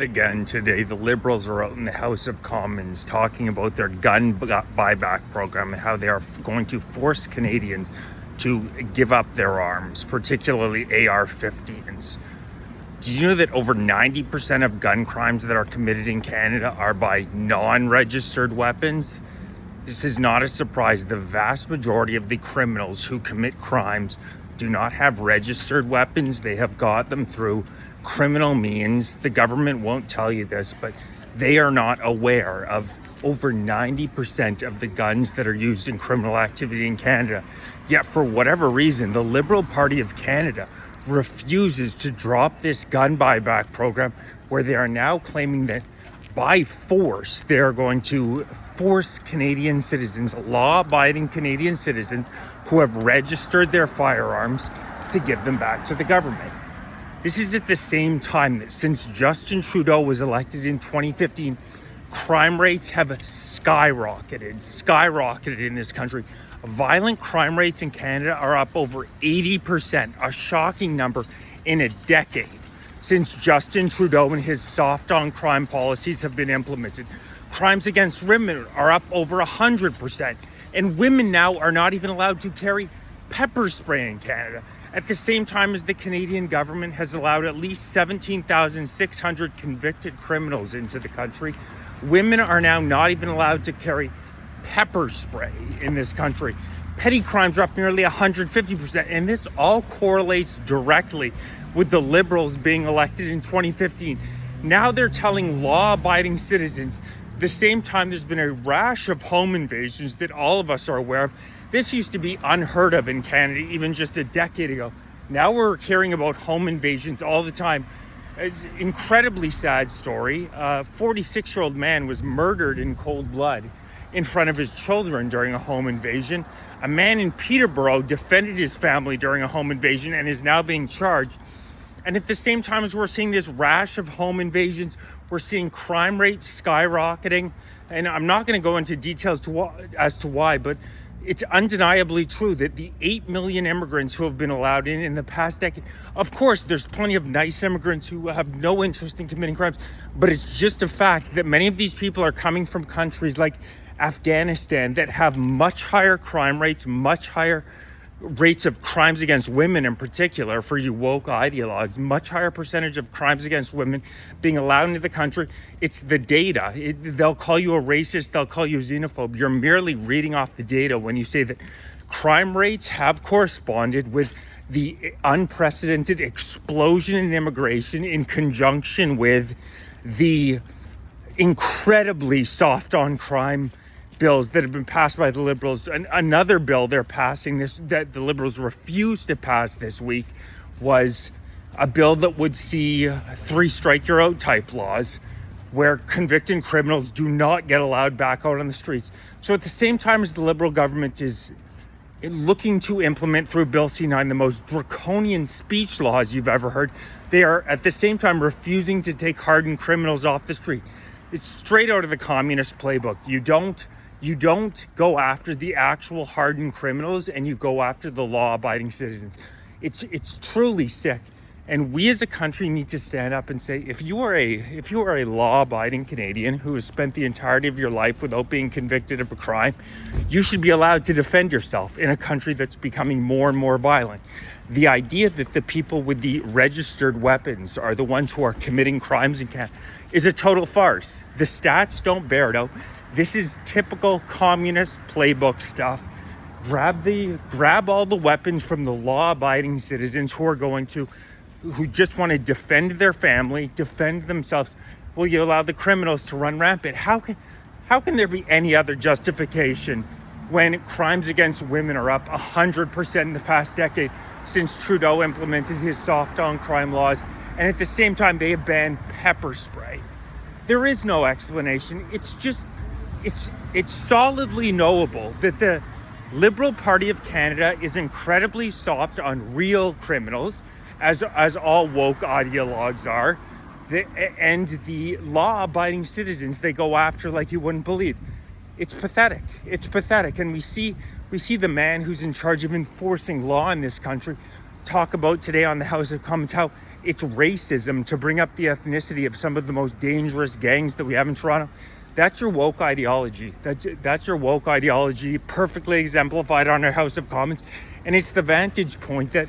Again today, the Liberals are out in the House of Commons talking about their gun buyback program and how they are going to force Canadians to give up their arms, particularly AR-15s. Did you know that over 90% of gun crimes that are committed in Canada are by non-registered weapons? This is not a surprise. The vast majority of the criminals who commit crimes do not have registered weapons. They have got them through criminal means. The government won't tell you this, but they are not aware of over 90% of the guns that are used in criminal activity in Canada. Yet for whatever reason, the Liberal Party of Canada refuses to drop this gun buyback program, where they are now claiming that by force they are going to force Canadian citizens, law-abiding Canadian citizens who have registered their firearms, to give them back to the government. This is at the same time that since Justin Trudeau was elected in 2015, crime rates have skyrocketed in this country. Violent crime rates in Canada are up over 80%, a shocking number in a decade since Justin Trudeau and his soft on crime policies have been implemented. Crimes against women are up over 100%, and women now are not even allowed to carry pepper spray in Canada. At the same time as the Canadian government has allowed at least 17,600 convicted criminals into the country, women are now not even allowed to carry pepper spray in this country. Petty crimes are up nearly 150%, and this all correlates directly with the Liberals being elected in 2015. Now they're telling law-abiding citizens, the same time there's been a rash of home invasions that all of us are aware of. This used to be unheard of in Canada even just a decade ago. Now we're hearing about home invasions all the time. It's an incredibly sad story. A 46-year-old man was murdered in cold blood in front of his children during a home invasion. A man in Peterborough defended his family during a home invasion and is now being charged. And at the same time as we're seeing this rash of home invasions, we're seeing crime rates skyrocketing. And I'm not going to go into details as to why, but it's undeniably true that the 8 million immigrants who have been allowed in the past decade, of course, there's plenty of nice immigrants who have no interest in committing crimes, but it's just a fact that many of these people are coming from countries like Afghanistan that have much higher crime rates, much higher rates of crimes against women in particular, for you woke ideologues, much higher percentage of crimes against women being allowed into the country. It's the data. They'll call you a racist, they'll call you a xenophobe. You're merely reading off the data when you say that crime rates have corresponded with the unprecedented explosion in immigration in conjunction with the incredibly soft on crime bills that have been passed by the Liberals. Another bill they're passing that the Liberals refused to pass this week was a bill that would see 3 strike you're out type laws, where convicted criminals do not get allowed back out on the streets. So at the same time as the Liberal government is looking to implement through Bill C-9 the most draconian speech laws you've ever heard, they are at the same time refusing to take hardened criminals off the street. It's straight out of the communist playbook. You don't go after the actual hardened criminals, and you go after the law-abiding citizens. It's truly sick. And we as a country need to stand up and say, if you are a law-abiding Canadian who has spent the entirety of your life without being convicted of a crime, you should be allowed to defend yourself in a country that's becoming more and more violent. The idea that the people with the registered weapons are the ones who are committing crimes in Canada is a total farce. The stats don't bear it out. This is typical communist playbook stuff. Grab all the weapons from the law-abiding citizens who just want to defend their family, defend themselves. Will you allow the criminals to run rampant? How can there be any other justification when crimes against women are up 100% in the past decade since Trudeau implemented his soft on crime laws, and at the same time they have banned pepper spray? There is no explanation. It's solidly knowable that the Liberal Party of Canada is incredibly soft on real criminals, as all woke ideologues are, and the law-abiding citizens they go after like you wouldn't believe. It's pathetic. It's pathetic. And we see the man who's in charge of enforcing law in this country talk about today on the House of Commons how it's racism to bring up the ethnicity of some of the most dangerous gangs that we have in Toronto. That's your woke ideology. That's your woke ideology, perfectly exemplified on our House of Commons. And it's the vantage point that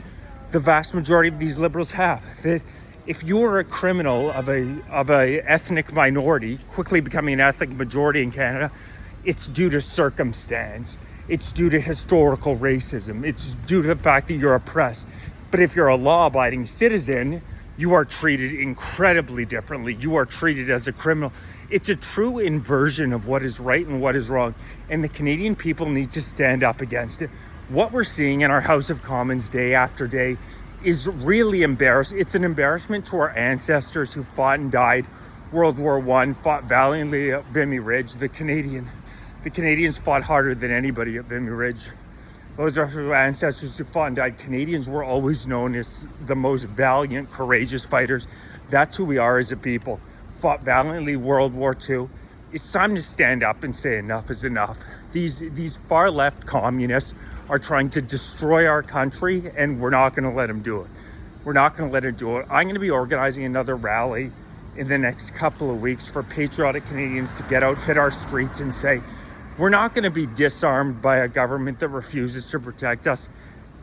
the vast majority of these Liberals have. That if you're a criminal of a ethnic minority, quickly becoming an ethnic majority in Canada, it's due to circumstance. It's due to historical racism. It's due to the fact that you're oppressed. But if you're a law-abiding citizen, you are treated incredibly differently. You are treated as a criminal. It's a true inversion of what is right and what is wrong. And the Canadian people need to stand up against it. What we're seeing in our House of Commons day after day is really embarrassing. It's an embarrassment to our ancestors who fought and died World War I, fought valiantly at Vimy Ridge. The Canadians fought harder than anybody at Vimy Ridge. Those are our ancestors who fought and died. Canadians were always known as the most valiant, courageous fighters. That's who we are as a people. Fought valiantly World War II. It's time to stand up and say enough is enough. These far left communists are trying to destroy our country, and we're not going to let them do it. We're not going to let them do it. I'm going to be organizing another rally in the next couple of weeks for patriotic Canadians to get out, hit our streets and say, we're not going to be disarmed by a government that refuses to protect us.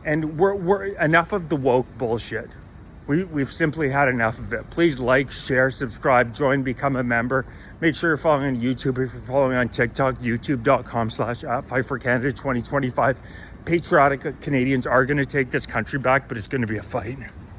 And we're enough of the woke bullshit. We've simply had enough of it. Please like, share, subscribe, join, become a member. Make sure you're following on YouTube. If you're following on TikTok, youtube.com/@FightForCanada 2025. Patriotic Canadians are going to take this country back, but it's going to be a fight.